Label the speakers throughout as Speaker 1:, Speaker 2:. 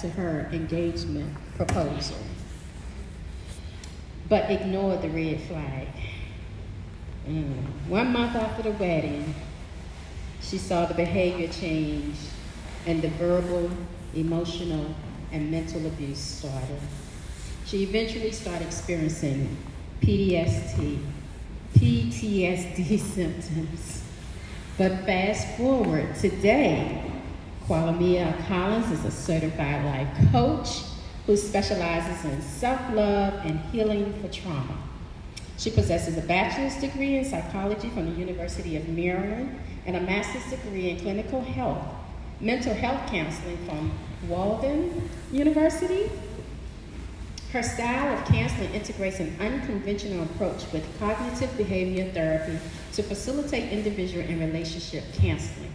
Speaker 1: to her engagement proposal, but ignored the red flag. 1 month after the wedding, she saw the behavior change and the verbal, emotional, and mental abuse started. She eventually started experiencing PTSD symptoms. But fast forward, today, Qualamia Collins is a certified life coach who specializes in self-love and healing for trauma. She possesses a bachelor's degree in psychology from the University of Maryland and a master's degree in clinical health, mental health counseling from Walden University. Her style of counseling integrates an unconventional approach with cognitive behavior therapy to facilitate individual and relationship counseling.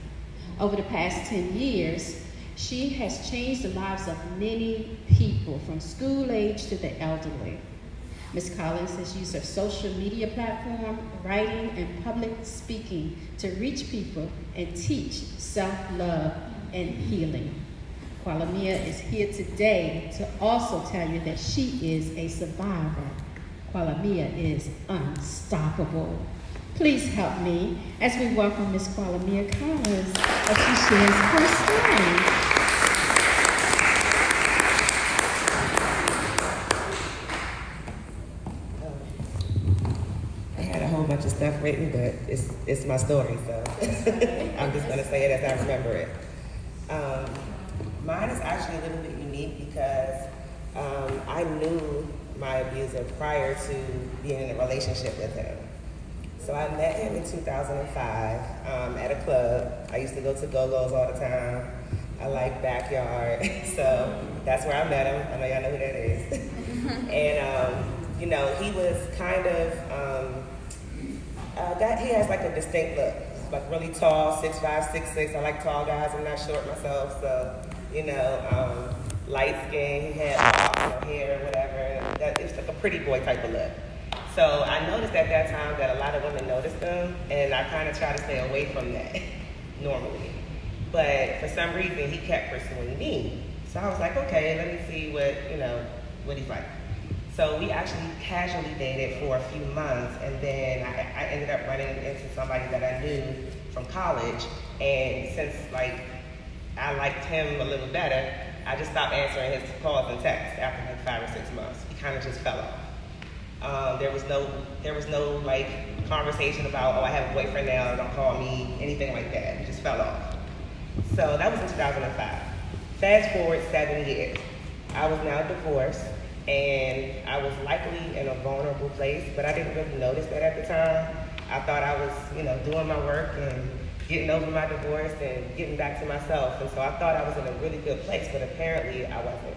Speaker 1: Over the past 10 years, she has changed the lives of many people from school age to the elderly. Ms. Collins has used her social media platform, writing, and public speaking to reach people and teach self-love and healing. Qualamia is here today to also tell you that she is a survivor. Qualamia is unstoppable. Please help me as we welcome Ms. Qualamia Collins as she shares her story.
Speaker 2: I had a whole bunch of stuff written, but it's my story, so I'm just going to say it as I remember it. Mine is actually a little bit unique because I knew my abuser prior to being in a relationship with him. So I met him in 2005 at a club. I used to go to Go-Go's all the time. I like Backyard, so that's where I met him. I know y'all know who that is. And, you know, he was kind of, he has like a distinct look. He's like really tall, 6'5", 6'6". I like tall guys. I'm not short myself, so, you know, light skin, he had locks or hair, whatever. It's like a pretty boy type of look. So I noticed at that time that a lot of women noticed him, and I kind of try to stay away from that normally. But for some reason, he kept pursuing me. So I was like, okay, let me see what he's like. So we actually casually dated for a few months, and then I ended up running into somebody that I knew from college. And since I liked him a little better, I just stopped answering his calls and texts after 5 or 6 months. He kind of just fell off. There was no conversation about, oh, I have a boyfriend now, don't call me, anything like that. It just fell off. So that was in 2005. Fast forward 7 years. I was now divorced, and I was likely in a vulnerable place, but I didn't really notice that at the time. I thought I was, doing my work and getting over my divorce and getting back to myself. And so I thought I was in a really good place, but apparently I wasn't.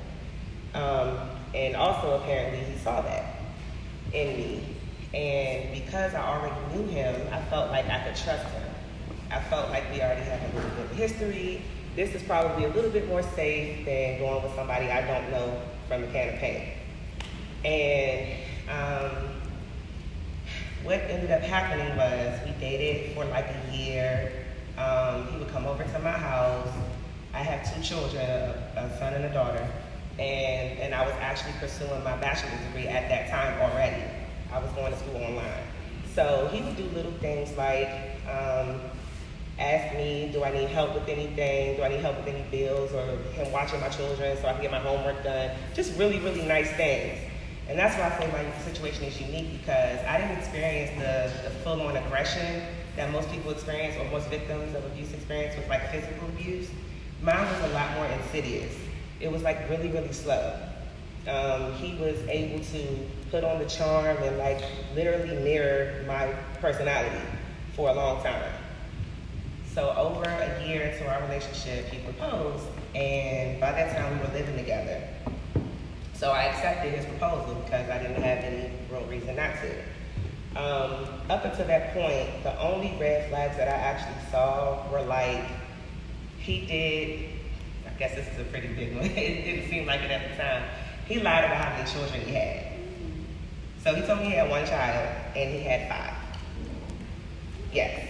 Speaker 2: And also apparently he saw that in me. And because I already knew him, I felt like I could trust him. I felt like we already had a little bit of history. This is probably a little bit more safe than going with somebody I don't know from a can of paint. And what ended up happening was we dated for a year. He would come over to my house. I have 2 children, a son and a daughter. And I was actually pursuing my bachelor's degree at that time already. I was going to school online. So he would do little things like ask me, do I need help with anything? Do I need help with any bills? Or him watching my children so I can get my homework done. Just really, really nice things. And that's why I say my situation is unique, because I didn't experience the full-on aggression that most people experience, or most victims of abuse experience with physical abuse. Mine was a lot more insidious. It was really, really slow. He was able to put on the charm and literally mirror my personality for a long time. So over a year into our relationship, he proposed, and by that time we were living together. So I accepted his proposal because I didn't have any real reason not to. Up until that point, the only red flags that I actually saw were he did, I guess this is a pretty big one, it didn't seem like it at the time, he lied about how many children he had. So he told me he had 1 child, and he had 5. Yes.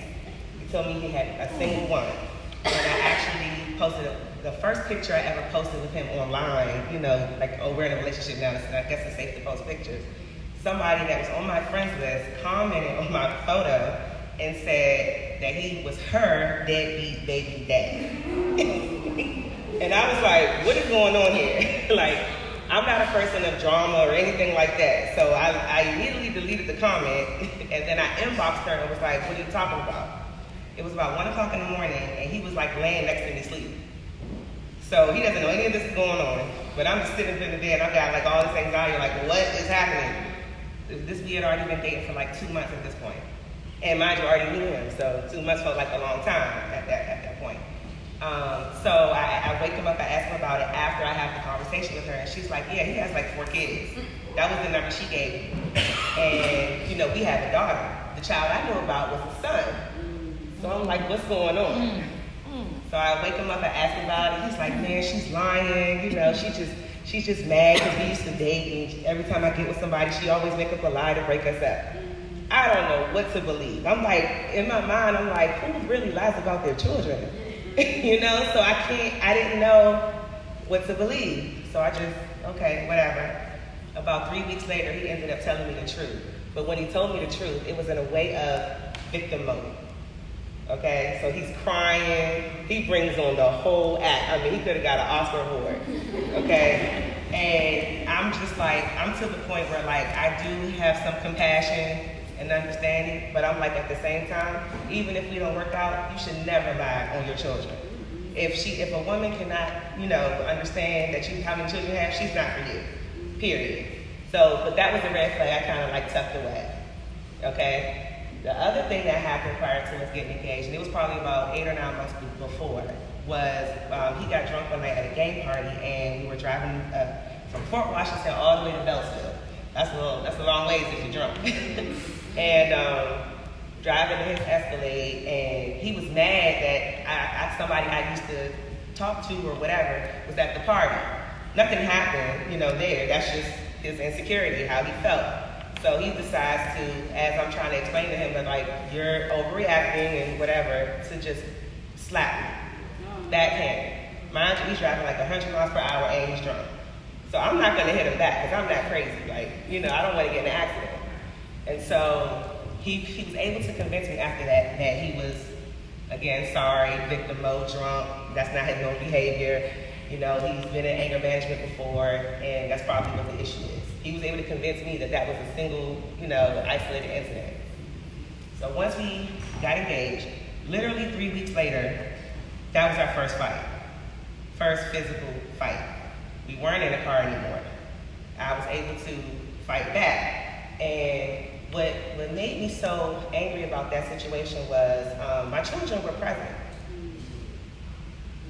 Speaker 2: He told me he had a single one, and I actually posted the first picture I ever posted with him online, you know, like, oh, we're in a relationship now, so I guess it's safe to post pictures. Somebody that was on my friends list commented on my photo and said that he was her deadbeat baby dad. And I was like, what is going on here? Like, I'm not a person of drama or anything like that. So I immediately deleted the comment, and then I inboxed her and was like, what are you talking about? It was about 1 o'clock in the morning, and he was like laying next to me sleeping. So he doesn't know any of this is going on, but I'm just sitting in the bed, and I've got like all this anxiety, like, what is happening? We had already been dating for like 2 months at this point. And mind you, I already knew him, so 2 months felt like a long time at that point. So I wake him up, I ask him about it after I have the conversation with her, and she's like, yeah, he has like 4 kids. That was the number she gave me. And, you know, we have a daughter. The child I knew about was a son. So I'm like, what's going on? So I wake him up, I ask him about it. He's like, man, she's lying. You know, she's just mad because we used to date, and every time I get with somebody, she always make up a lie to break us up. I don't know what to believe. I'm like, in my mind, I'm like, who really lies about their children? You know, so I didn't know what to believe. So I just, okay, whatever. About 3 weeks later, he ended up telling me the truth. But when he told me the truth, it was in a way of victim mode. Okay, so he's crying. He brings on the whole act. I mean, he could have got an Oscar award. Okay, and I'm just like, I'm to the point where like I do have some compassion and understanding, but I'm like at the same time, even if we don't work out, you should never lie on your children. If a woman cannot, you know, understand that how many children you have, she's not for you. Period. So, but that was a red flag I kind of like tucked away. Okay. The other thing that happened prior to us getting engaged, and it was probably about 8 or 9 months before, was he got drunk one night at a game party, and we were driving from Fort Washington all the way to Beltsville. That's a long ways if you're drunk. And driving his Escalade, and he was mad that somebody I used to talk to or whatever was at the party. Nothing happened, you know, there. That's just his insecurity, how he felt. So he decides to, as I'm trying to explain to him that like, you're overreacting and whatever, to just slap me. Backhanded. Mind you, he's driving like 100 miles per hour and he's drunk. So I'm not gonna hit him back because I'm that crazy. Like, you know, I don't want to get in an accident. And so he was able to convince me after that he was, again, sorry, victim mode, drunk. That's not his normal behavior. You know, he's been in anger management before, and that's probably what the issue is. He was able to convince me that was a single, you know, isolated incident. So once we got engaged, literally 3 weeks later, that was our first fight. First physical fight. We weren't in a car anymore. I was able to fight back. And what made me so angry about that situation was my children were present.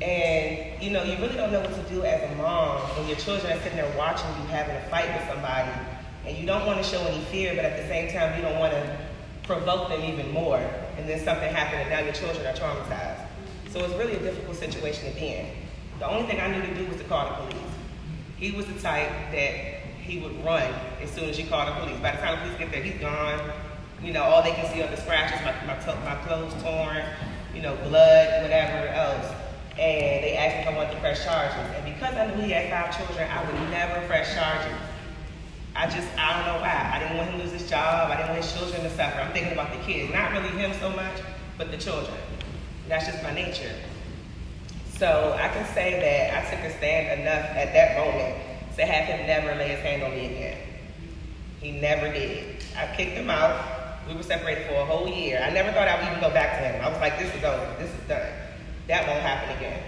Speaker 2: And, you know, you really don't know what to do as a mom when your children are sitting there watching you having a fight with somebody, and you don't want to show any fear, but at the same time, you don't want to provoke them even more, and then something happened and now your children are traumatized. So it's really a difficult situation to be in. The only thing I knew to do was to call the police. He was the type that he would run as soon as you call the police. By the time the police get there, he's gone. You know, all they can see are the scratches, my clothes torn, you know, blood, whatever else. And they asked me if I wanted to press charges. And because I knew he had 5 children, I would never press charges. I don't know why. I didn't want him to lose his job. I didn't want his children to suffer. I'm thinking about the kids. Not really him so much, but the children. That's just my nature. So I can say that I took a stand enough at that moment to have him never lay his hand on me again. He never did. I kicked him out. We were separated for a whole year. I never thought I would even go back to him. I was like, this is over. This is done. That won't happen again.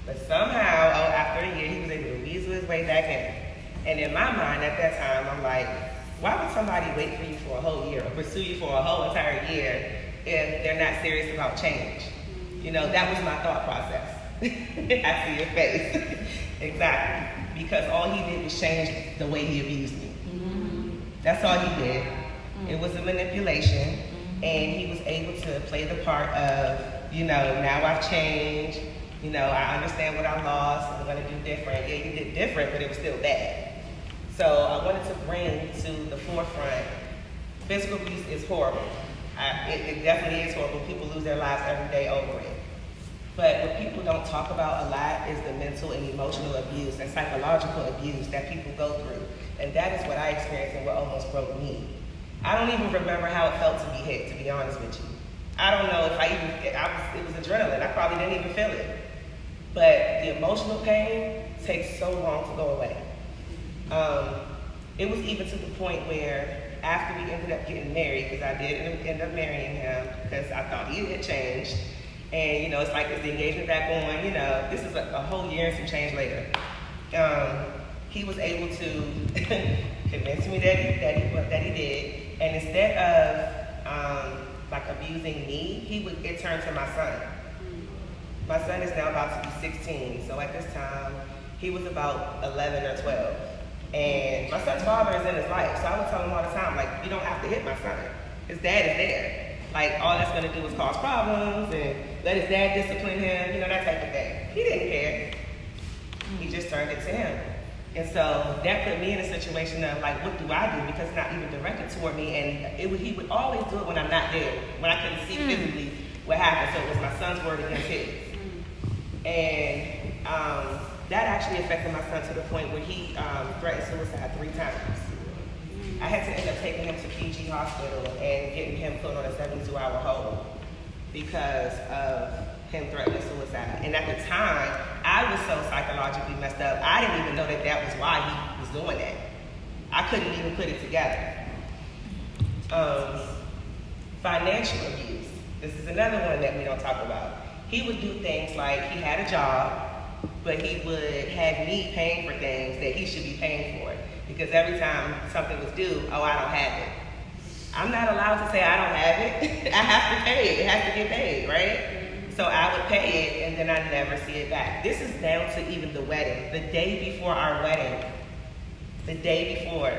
Speaker 2: But somehow, after a year, he was able to weasel his way back in. And in my mind at that time, I'm like, why would somebody wait for you for a whole year or pursue you for a whole entire year if they're not serious about change? You know, that was my thought process. I see your face. Exactly. Because all he did was change the way he abused me. That's all he did. It was a manipulation. And he was able to play the part of, you know, now I've changed. You know, I understand what I lost. I'm going to do different. Yeah, you did different, but it was still bad. So I wanted to bring to the forefront, physical abuse is horrible. It definitely is horrible. People lose their lives every day over it. But what people don't talk about a lot is the mental and emotional abuse and psychological abuse that people go through. And that is what I experienced and what almost broke me. I don't even remember how it felt to be hit, to be honest with you. I don't know if it was adrenaline. I probably didn't even feel it. But the emotional pain takes so long to go away. It was even to the point where after we ended up getting married, because I did end up marrying him because I thought he had changed. And, you know, it's like, is the engagement back on? You know, this is a whole year and some change later. He was able to convince me that he did. And instead of like abusing me, it turned to my son. My son is now about to be 16. So at this time, he was about 11 or 12. And my son's father is in his life. So I would tell him all the time, like, you don't have to hit my son. His dad is there. Like, all that's gonna do is cause problems and let his dad discipline him, you know, that type of thing. He didn't care. He just turned it to him. And so that put me in a situation of like, what do I do? Because it's not even directed toward me. And he would always do it when I'm not there, when I couldn't see physically what happened. So it was my son's word against his. And that actually affected my son to the point where he threatened suicide 3 times. I had to end up taking him to PG Hospital and getting him put on a 72-hour hold because of him threatening suicide. And at the time, I was so psychologically messed up, I didn't even know that was why he was doing that. I couldn't even put it together. Financial abuse. This is another one that we don't talk about. He would do things like he had a job, but he would have me paying for things that he should be paying for. Because every time something was due, oh, I don't have it. I'm not allowed to say I don't have it. I have to pay it. It has to get paid, right? So I would pay it, and then I never see it back. This is down to even the wedding. The day before our wedding, the day before,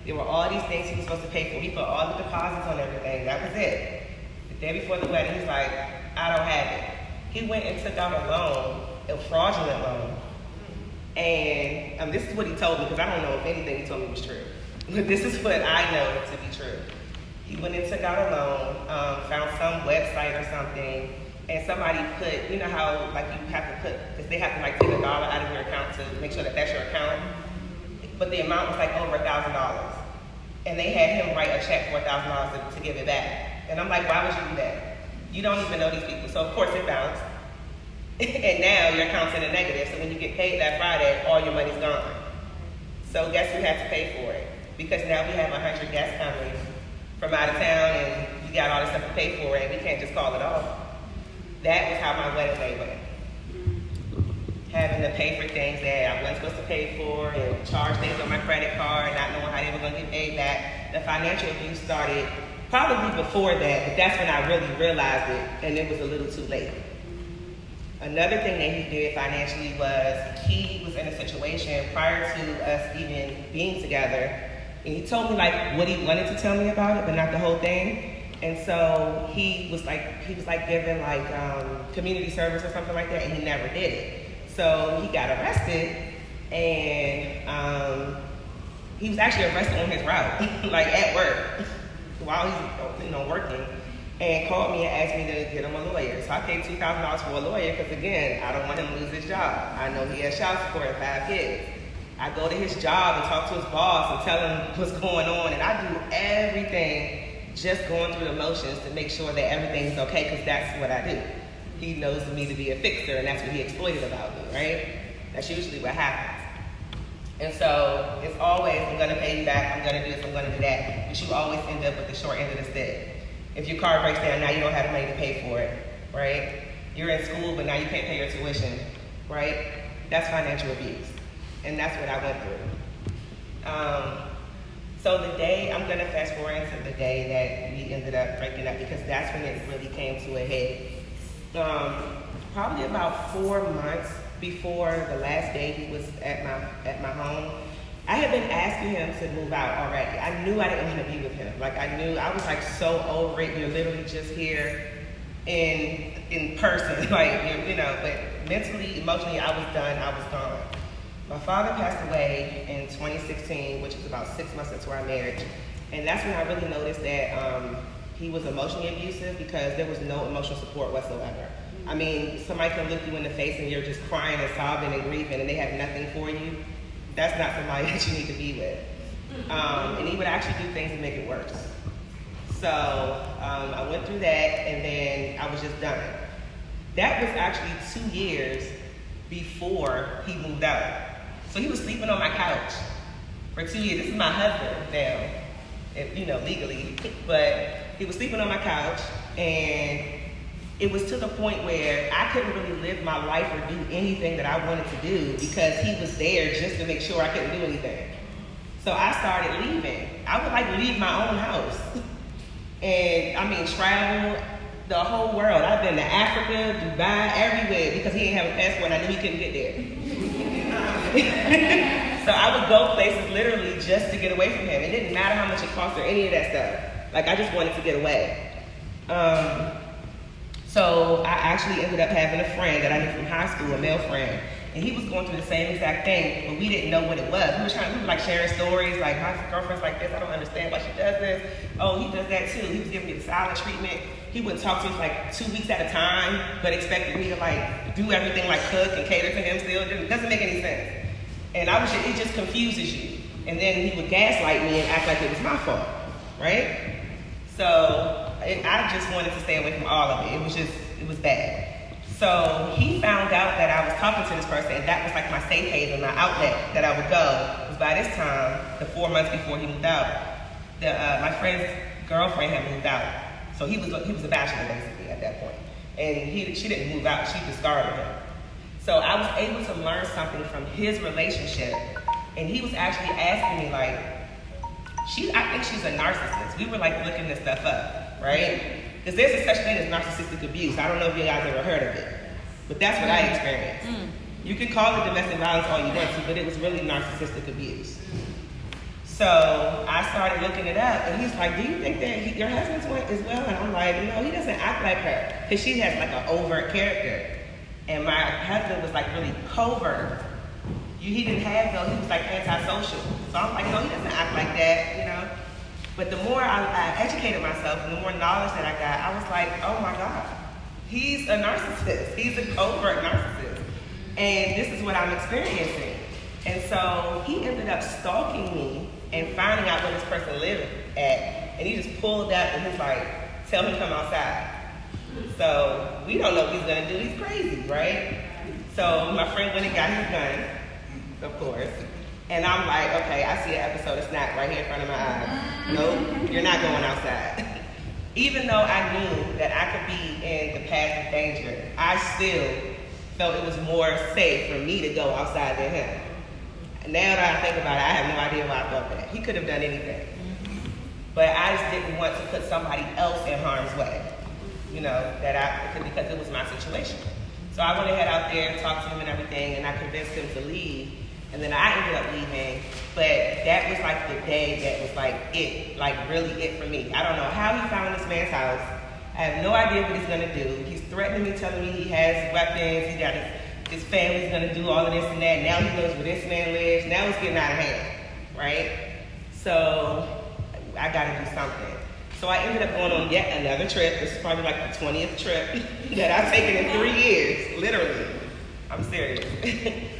Speaker 2: there were all these things he was supposed to pay for. He put all the deposits on everything. That was it. The day before the wedding, he's like, I don't have it. He went and took out a loan, a fraudulent loan. And this is what he told me, because I don't know if anything he told me was true. But this is what I know to be true. He went and took out a loan, found some website or something, and somebody put, you know how like you have to put, because they have to like take $1 out of your account to make sure that that's your account. But the amount was like over $1,000. And they had him write a check for $1,000 to give it back. And I'm like, why would you do that? You don't even know these people. So of course it bounced. And now your account's in the negative, so when you get paid that Friday, all your money's gone. So guess who has to pay for it? Because now we have 100 guests coming from out of town, and you got all this stuff to pay for it, and we can't just call it off. That was how my wedding day went. Having to pay for things that I wasn't supposed to pay for, and charge things on my credit card, not knowing how they were going to get paid back. The financial abuse started probably before that, but that's when I really realized it, and it was a little too late. Another thing that he did financially was he was in a situation prior to us even being together, and he told me like what he wanted to tell me about it, but not the whole thing. And so he was like giving like community service or something like that, and he never did it. So he got arrested, and he was actually arrested on his route, like at work, while he's working. And called me and asked me to get him a lawyer. So I paid $2,000 for a lawyer because, again, I don't want him to lose his job. I know he has child support and 5 kids. I go to his job and talk to his boss and tell him what's going on. And I do everything just going through the motions to make sure that everything's okay, because that's what I do. He knows me to be a fixer, and that's what he exploited about me, right? That's usually what happens. And so it's always, I'm going to pay you back, I'm going to do this, I'm going to do that. But you always end up with the short end of the stick. If your car breaks down, now you don't have the money to pay for it, right? You're in school, but now you can't pay your tuition, right? That's financial abuse. And that's what I went through. So the day, I'm gonna fast forward into the day that we ended up breaking up, because that's when it really came to a head. Probably about 4 months before the last day he was at my home, I had been asking him to move out already. I knew I didn't want to be with him. Like I was like so over it. You're literally just here in person, like but mentally, emotionally, I was done. I was gone. My father passed away in 2016, which was about 6 months into our marriage, and that's when I really noticed that he was emotionally abusive, because there was no emotional support whatsoever. I mean, somebody can look you in the face and you're just crying and sobbing and grieving and they have nothing for you. That's not somebody that you need to be with. And he would actually do things to make it worse. So I went through that, and then I was just done. That was actually 2 years before he moved out. So he was sleeping on my couch for 2 years. This is my husband now, legally. But he was sleeping on my couch, and it was to the point where I couldn't really live my life or do anything that I wanted to do because he was there just to make sure I couldn't do anything. So I started leaving. I would leave my own house. And travel the whole world. I've been to Africa, Dubai, everywhere because he didn't have a passport and I knew he couldn't get there. So I would go places literally just to get away from him. It didn't matter how much it cost or any of that stuff. I just wanted to get away. So I actually ended up having a friend that I knew from high school, a male friend. And he was going through the same exact thing, but we didn't know what it was. We were sharing stories, my girlfriend's like this, I don't understand why she does this. Oh, he does that too. He was giving me the silent treatment. He wouldn't talk to me for 2 weeks at a time, but expected me to do everything cook and cater to him still. It doesn't make any sense. And it just confuses you. And then he would gaslight me and act like it was my fault, right? So I just wanted to stay away from all of it. It was bad. So he found out that I was talking to this person, and that was my safe haven, my outlet that I would go. Because by this time, the 4 months before he moved out, my friend's girlfriend had moved out. So he was a bachelor basically at that point. And she didn't move out, she discarded him. So I was able to learn something from his relationship. And he was actually asking me I think she's a narcissist. We were looking this stuff up, right? Because there's a such thing as narcissistic abuse. I don't know if you guys ever heard of it, but that's what I experienced. You can call it domestic violence all you want to, but it was really narcissistic abuse. So I started looking it up, and he's like, do you think that your husband's one as well? And I'm like, no, he doesn't act like her. Because she has an overt character. And my husband was really covert. He didn't have those, he was antisocial. So I'm like, no, he doesn't act like that, But the more I educated myself and the more knowledge that I got, I was like, oh my God, he's a narcissist. He's a covert narcissist. And this is what I'm experiencing. And so he ended up stalking me and finding out where this person lived at. And he just pulled up and he's like, tell him to come outside. So we don't know what he's gonna do. He's crazy, right? So my friend went and got his gun, of course. And I'm like, okay, I see an episode of Snap right here in front of my eyes. Nope, you're not going outside. Even though I knew that I could be in the path of danger, I still felt it was more safe for me to go outside than him. Now that I think about it, I have no idea why I thought that. He could have done anything. But I just didn't want to put somebody else in harm's way, because it was my situation. So I went ahead out there, talked to him and everything, and I convinced him to leave. And then I ended up leaving, but that was the day that was really it for me. I don't know how he found this man's house. I have no idea what he's gonna do. He's threatening me, telling me he has weapons, he got his family's gonna do all of this and that. Now he knows where this man lives. Now it's getting out of hand, right? So I gotta do something. So I ended up going on yet another trip. This is probably the 20th trip that I've taken in 3 years, literally. I'm serious.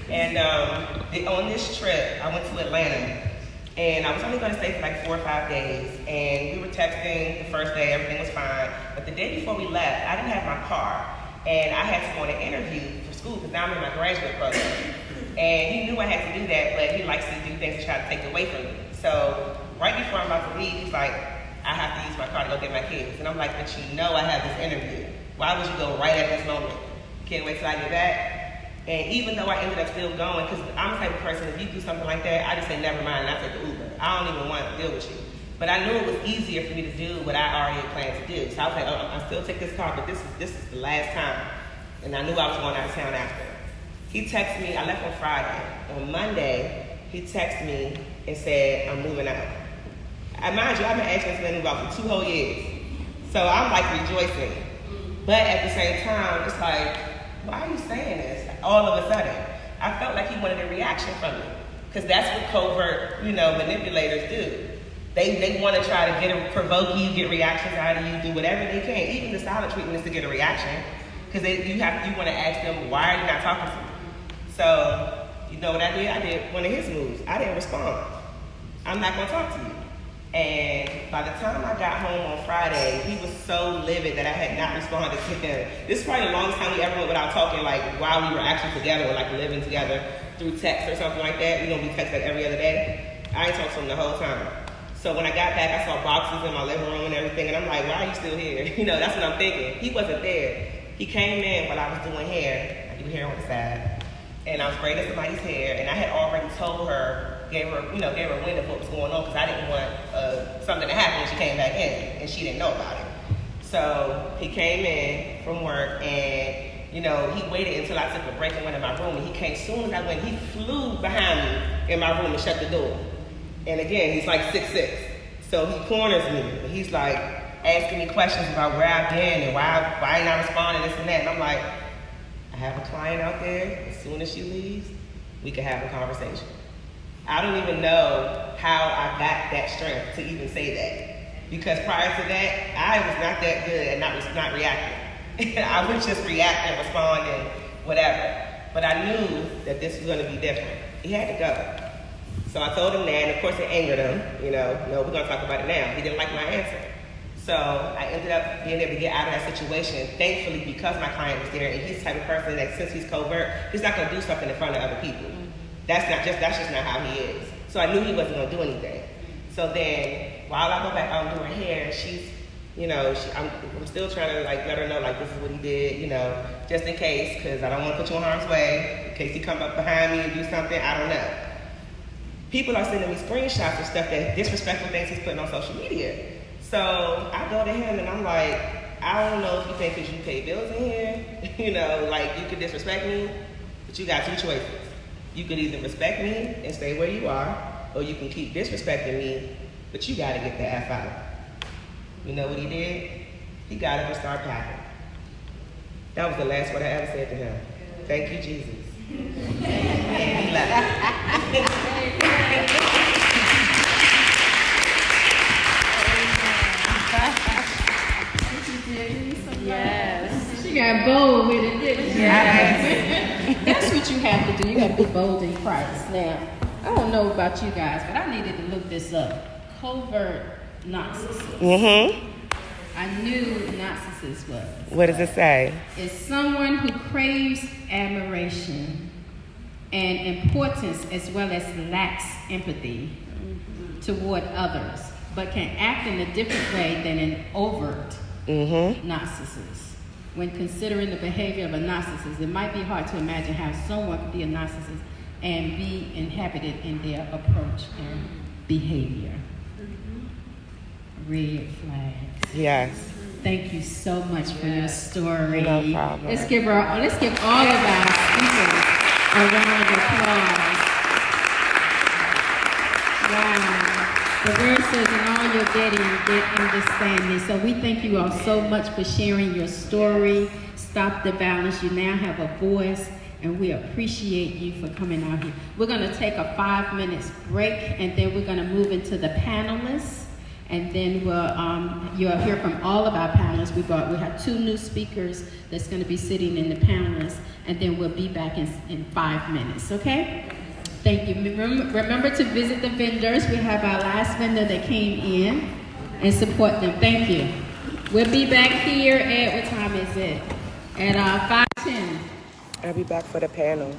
Speaker 2: And on this trip, I went to Atlanta, and I was only going to stay for 4 or 5 days. And we were texting the first day, everything was fine. But the day before we left, I didn't have my car, and I had to go on an interview for school because now I'm in my graduate program. And he knew I had to do that, but he likes to do things to try to take it away from me. So right before I'm about to leave, he's like, I have to use my car to go get my kids. And I'm like, but I have this interview. Why would you go right at this moment? Can't wait till I get back. And even though I ended up still going, because I'm the type of person, if you do something like that, I just say never mind, and I take the Uber. I don't even want to deal with you. But I knew it was easier for me to do what I already had planned to do. So I was like, oh, I still take this car, but this is the last time. And I knew I was going out of town after. He texted me, I left on Friday. On Monday, he texted me and said, I'm moving out. Mind you, I've been asking this man to move out for 2 whole years. So I'm rejoicing. But at the same time, it's why are you saying this? All of a sudden. I felt like he wanted a reaction from me. Because that's what covert, manipulators do. They want to try to provoke you, get reactions out of you, do whatever they can. Even the silent treatment is to get a reaction. Because you want to ask them, why are you not talking to me? So, you know what I did? I did one of his moves. I didn't respond. I'm not going to talk to you. And by the time I got home on Friday, he was so livid that I had not responded to him. This is probably the longest time we ever went without talking, like while we were actually together or like living together through text or something like that. We don't be text like every other day. I ain't talked to him the whole time. So when I got back, I saw boxes in my living room and everything, and I'm like, why are you still here? You know, that's what I'm thinking. He wasn't there. He came in while I was doing hair. I do hair on the side. And I was braiding somebody's hair, and I had already told her, gave her a wind of what was going on, because I didn't want something to happen when she came back in, and she didn't know about it. So he came in from work, and he waited until I took a break and went in my room, and he came soon as I went. He flew behind me in my room and shut the door. And again, he's like 6'6", so he corners me. He's like asking me questions about where I've been and why ain't I responding, this and that. And I'm like, I have a client out there. As soon as she leaves, we can have a conversation. I don't even know how I got that strength to even say that, because prior to that, I was not that good at not reacting. I would just react and respond and whatever. But I knew that this was going to be different. He had to go. So I told him that, and of course it angered him. No, we're going to talk about it now. He didn't like my answer. So I ended up being able to get out of that situation, thankfully, because my client was there, and he's the type of person that, since he's covert, he's not going to do something in front of other people. That's just not how he is. So I knew he wasn't going to do anything. So then, while I go back out and do her hair, she's, I'm still trying to let her know this is what he did, just in case, because I don't want to put you in harm's way, in case he come up behind me and do something, I don't know. People are sending me screenshots of stuff that disrespectful things he's putting on social media. So I go to him and I'm like, I don't know if you think because you pay bills in here, you could disrespect me, but you got two choices. You could either respect me and stay where you are, or you can keep disrespecting me, but you got to get the F out. You know what he did? He got up and started packing. That was the last word I ever said to him. Thank you, Jesus. And he left.
Speaker 1: Yes. She got bold with it, didn't she? Yes. That's what you have to do. You got to be bold in Christ. Now, I don't know about you guys, but I needed to look this up. Covert narcissist.
Speaker 2: Mm-hmm.
Speaker 1: I knew narcissist was.
Speaker 2: What does it say?
Speaker 1: It's someone who craves admiration and importance, as well as lacks empathy toward others, but can act in a different way than an overt narcissist. When considering the behavior of a narcissist, it might be hard to imagine how someone could be a narcissist and be inhabited in their approach and behavior. Red flags.
Speaker 2: Yes.
Speaker 1: Thank you so much for your story.
Speaker 2: No problem.
Speaker 1: Let's give all of our speakers a round of applause. Wow. The word says, in all you're getting, get understanding. So we thank you all so much for sharing your story. Stop the Violence. You now have a voice, and we appreciate you for coming out here. We're going to take a 5 minutes break, and then we're going to move into the panelists. And then you'll hear from all of our panelists. We have 2 new speakers that's going to be sitting in the panelists, and then we'll be back in 5 minutes, okay? Thank you. Remember to visit the vendors. We have our last vendor that came in, and support them. Thank you. We'll be back here at, what time is it? At 5:10.
Speaker 2: I'll be back for the panel.